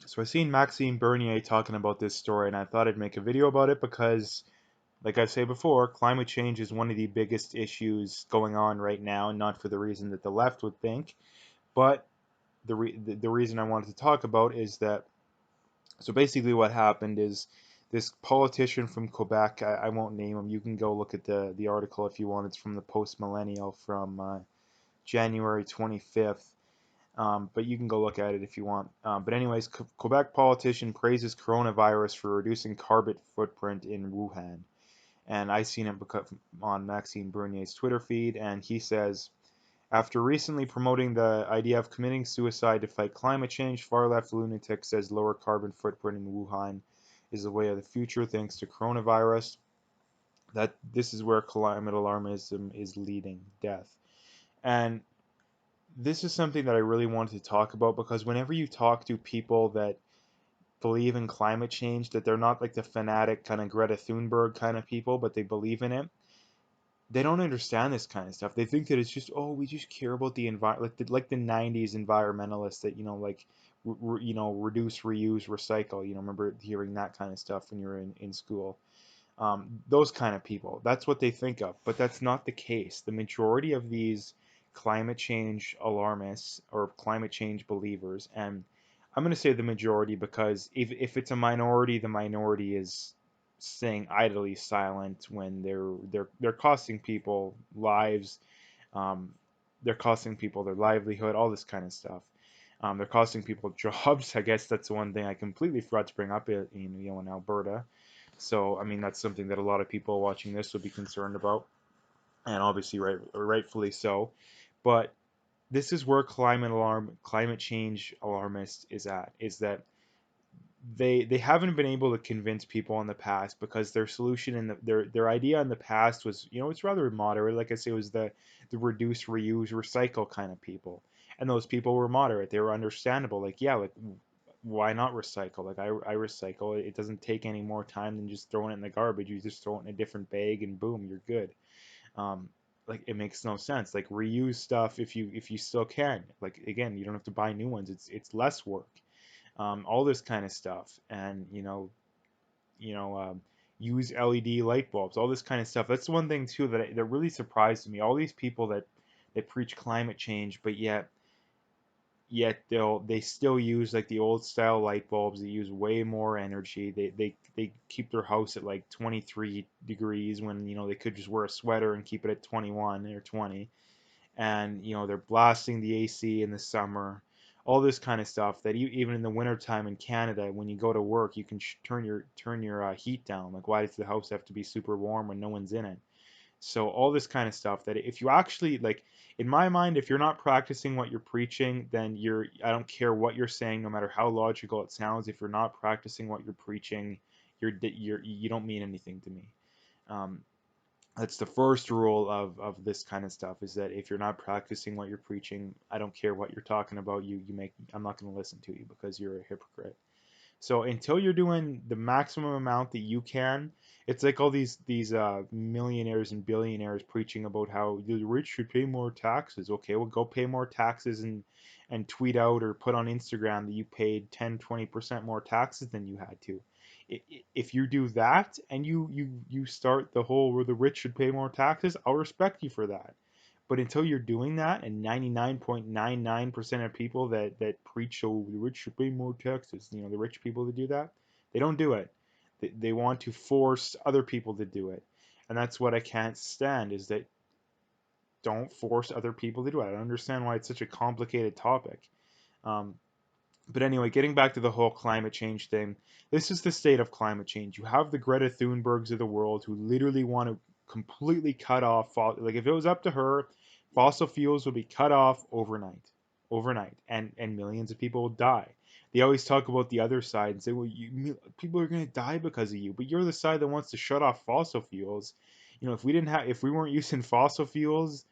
So I seen Maxime Bernier talking about this story, and I thought I'd make a video about it because, like I say before, climate change is one of the biggest issues going on right now, and not for the reason that the left would think, but the reason I wanted to talk about is that. So basically, what happened is this politician from Quebec. I won't name him. You can go look at the article if you want. It's from the Post Millennial from January 25th. But you can go look at it if you want. But anyways, Quebec politician praises coronavirus for reducing carbon footprint in Wuhan. And I seen it on Maxime Bernier's Twitter feed, and he says, after recently promoting the idea of committing suicide to fight climate change, far-left lunatic says lower carbon footprint in Wuhan is the way of the future thanks to coronavirus. That this is where climate alarmism is leading death. And this is something that I really wanted to talk about because whenever you talk to people that believe in climate change, that they're not like the fanatic kind of Greta Thunberg kind of people, but they believe in it, they don't understand this kind of stuff. They think that it's just, oh, we just care about the environment, like the '90s environmentalists that like reduce, reuse, recycle. Remember hearing that kind of stuff when you were in school. Those kind of people. That's what they think of, but that's not the case. The majority of these climate change alarmists or climate change believers, and I'm going to say the majority because if it's a minority, the minority is staying idly silent when they're costing people lives, um, they're costing people their livelihood, all this kind of stuff. They're costing people jobs. I guess that's one thing I completely forgot to bring up in Alberta. So, I mean, that's something that a lot of people watching this would be concerned about, and obviously, rightfully so. But this is where climate change alarmist is at, is that they haven't been able to convince people in the past because their solution and their idea in the past was, it's rather moderate. Like I say, it was the reduce, reuse, recycle kind of people, and those people were moderate. They were understandable. Like, yeah, like why not recycle? Like I recycle. It doesn't take any more time than just throwing it in the garbage. You just throw it in a different bag and boom, you're good. Um, like it makes no sense. Like reuse stuff if you still can. Like again, you don't have to buy new ones. It's less work. All this kind of stuff, and you know, use LED light bulbs, all this kind of stuff. That's one thing too that really surprised me. All these people that preach climate change, but yet they still use like the old style light bulbs. They use way more energy. They keep their house at like 23 degrees when they could just wear a sweater and keep it at 21 or 20. And they're blasting the AC in the summer. All this kind of stuff that even in the wintertime in Canada, when you go to work, you can turn your heat down. Like, why does the house have to be super warm when no one's in it? So all this kind of stuff that if you actually like, in my mind, if you're not practicing what you're preaching, then I don't care what you're saying, no matter how logical it sounds. If you're not practicing what you're preaching, you don't mean anything to me. Um, that's the first rule of this kind of stuff, is that if you're not practicing what you're preaching, I don't care what you're talking about. I'm not going to listen to you because you're a hypocrite. So until you're doing the maximum amount that you can, it's like all these millionaires and billionaires preaching about how the rich should pay more taxes. Okay, well, go pay more taxes and tweet out or put on Instagram that you paid 10-20% more taxes than you had to. If you do that and you start the whole where the rich should pay more taxes, I'll respect you for that. But until you're doing that, and 99.99% of people that preach, oh, the rich should pay more taxes, the rich people that do that, they don't do it. They want to force other people to do it. And that's what I can't stand, is that don't force other people to do it. I don't understand why it's such a complicated topic. Um, but anyway, getting back to the whole climate change thing, this is the state of climate change. You have the Greta Thunbergs of the world who literally want to completely cut off, like if it was up to her, fossil fuels would be cut off overnight, and millions of people would die. They always talk about the other side and say, well, people are going to die because of you, but you're the side that wants to shut off fossil fuels. If we weren't using fossil fuels,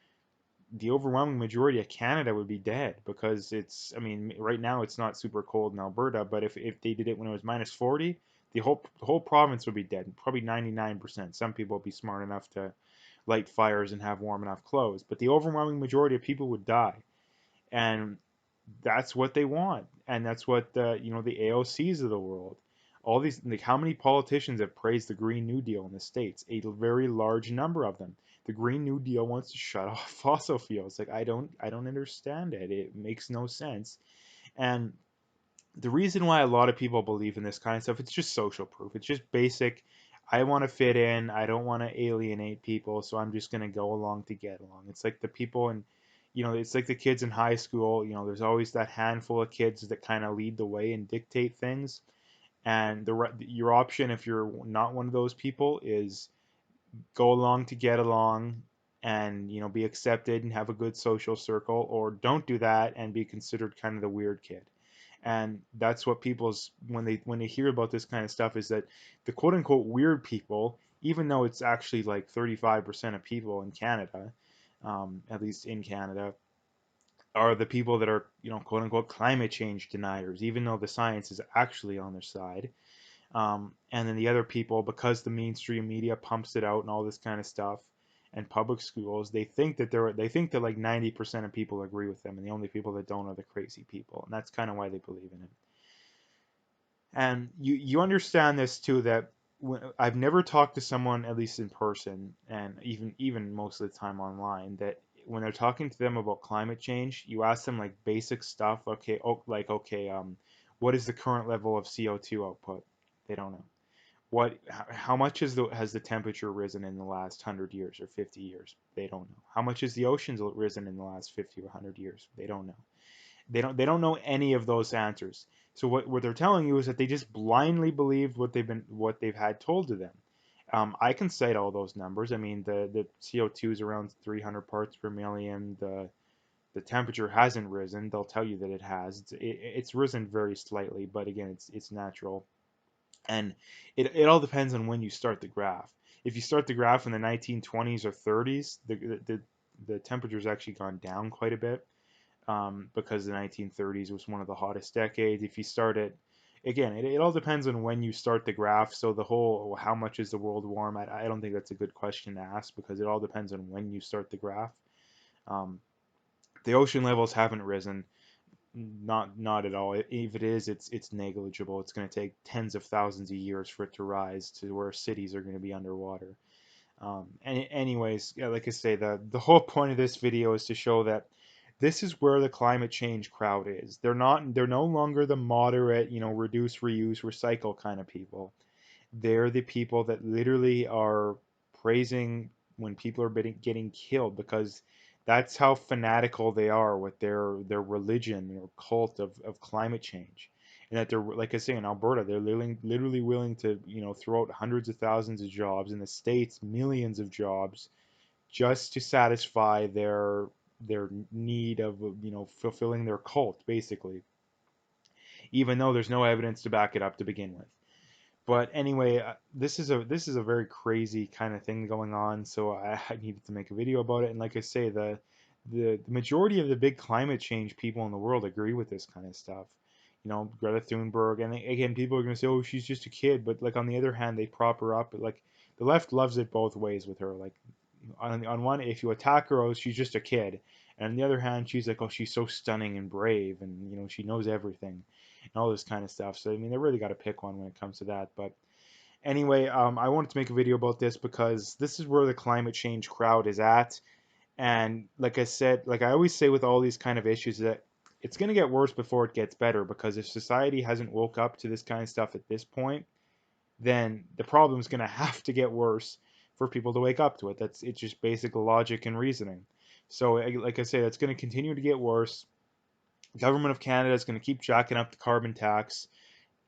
the overwhelming majority of Canada would be dead because I mean, right now it's not super cold in Alberta, but if they did it when it was minus 40, the whole province would be dead, probably 99%. Some people would be smart enough to light fires and have warm enough clothes, but the overwhelming majority of people would die. And that's what they want. and that's what the AOCs of the world. All these, like, how many politicians have praised the Green New Deal in the States? A very large number of them. The Green New Deal wants to shut off fossil fuels. Like, I don't understand it. It makes no sense. And the reason why a lot of people believe in this kind of stuff, it's just social proof. It's just basic. I want to fit in. I don't want to alienate people, so I'm just going to go along to get along. It's like the people in, it's like the kids in high school. There's always that handful of kids that kind of lead the way and dictate things. And your option, if you're not one of those people, is go along to get along and be accepted and have a good social circle, or don't do that and be considered kind of the weird kid. And that's what people's, when they hear about this kind of stuff, is that the quote unquote weird people, even though it's actually like 35% of people in Canada, at least in Canada, are the people that are, quote unquote climate change deniers, even though the science is actually on their side. And then the other people, because the mainstream media pumps it out and all this kind of stuff, and public schools, they think that like 90% of people agree with them, and the only people that don't are the crazy people, and that's kind of why they believe in it. And you understand this too, that I've never talked to someone, at least in person, and even most of the time online, that when they're talking to them about climate change, you ask them like basic stuff. Okay, okay, what is the current level of CO2 output? They don't know. How much has the temperature risen in the last 100 years or 50 years? They don't know. How much has the oceans risen in the last 50 or 100 years? They don't know. They don't know any of those answers. So what they're telling you is that they just blindly believed what they've had told to them. I can cite all those numbers. I mean, the CO2 is around 300 parts per million. The temperature hasn't risen. They'll tell you that it has. It's risen very slightly, but again, it's natural. And it all depends on when you start the graph. If you start the graph in the 1920s or 30s, the temperature's actually gone down quite a bit, because the 1930s was one of the hottest decades. If you start it, again, it all depends on when you start the graph. So the whole, how much is the world warm? I don't think that's a good question to ask, because it all depends on when you start the graph. Um, the ocean levels haven't risen, not at all. If it is, it's negligible. It's going to take tens of thousands of years for it to rise to where cities are going to be underwater. Anyways, yeah, like I say, the whole point of this video is to show that this is where the climate change crowd is. They're no longer the moderate, reduce, reuse, recycle kind of people. They're the people that literally are praising when people are getting killed, because that's how fanatical they are with their religion or cult of climate change. And that they're, like I say, in Alberta, they're literally willing to, throw out hundreds of thousands of jobs, in the States, millions of jobs, just to satisfy their need of, fulfilling their cult, basically, even though there's no evidence to back it up to begin with. But anyway, this is a very crazy kind of thing going on, so I needed to make a video about it. And like I say, the majority of the big climate change people in the world agree with this kind of stuff. Greta Thunberg, and again, people are going to say, "Oh, she's just a kid," but like on the other hand, they prop her up. Like the left loves it both ways with her. Like on one, if you attack her, oh, she's just a kid, and on the other hand, she's like, "Oh, she's so stunning and brave, and she knows everything." And all this kind of stuff. So I mean, they really got to pick one when it comes to that. But anyway, I wanted to make a video about this because this is where the climate change crowd is at. And like I said, like I always say with all these kind of issues, that it's going to get worse before it gets better, because if society hasn't woke up to this kind of stuff at this point, then the problem is going to have to get worse for people to wake up to it. It's just basic logic and reasoning. So like I say, that's going to continue to get worse. The government of Canada is going to keep jacking up the carbon tax.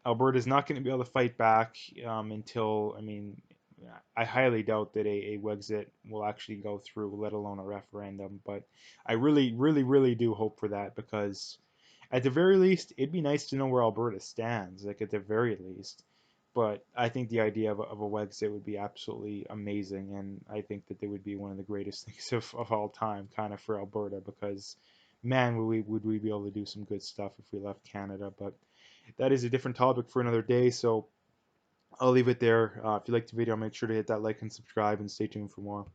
Alberta is not going to be able to fight back, until, I mean, I highly doubt that a Wexit will actually go through, let alone a referendum. But I really, really, really do hope for that, because at the very least, it'd be nice to know where Alberta stands, like at the very least. But I think the idea of a Wexit would be absolutely amazing, and I think that they would be one of the greatest things of all time, kind of, for Alberta, because man, would we be able to do some good stuff if we left Canada. But that is a different topic for another day, so I'll leave it there. If you liked the video, make sure to hit that like and subscribe, and stay tuned for more.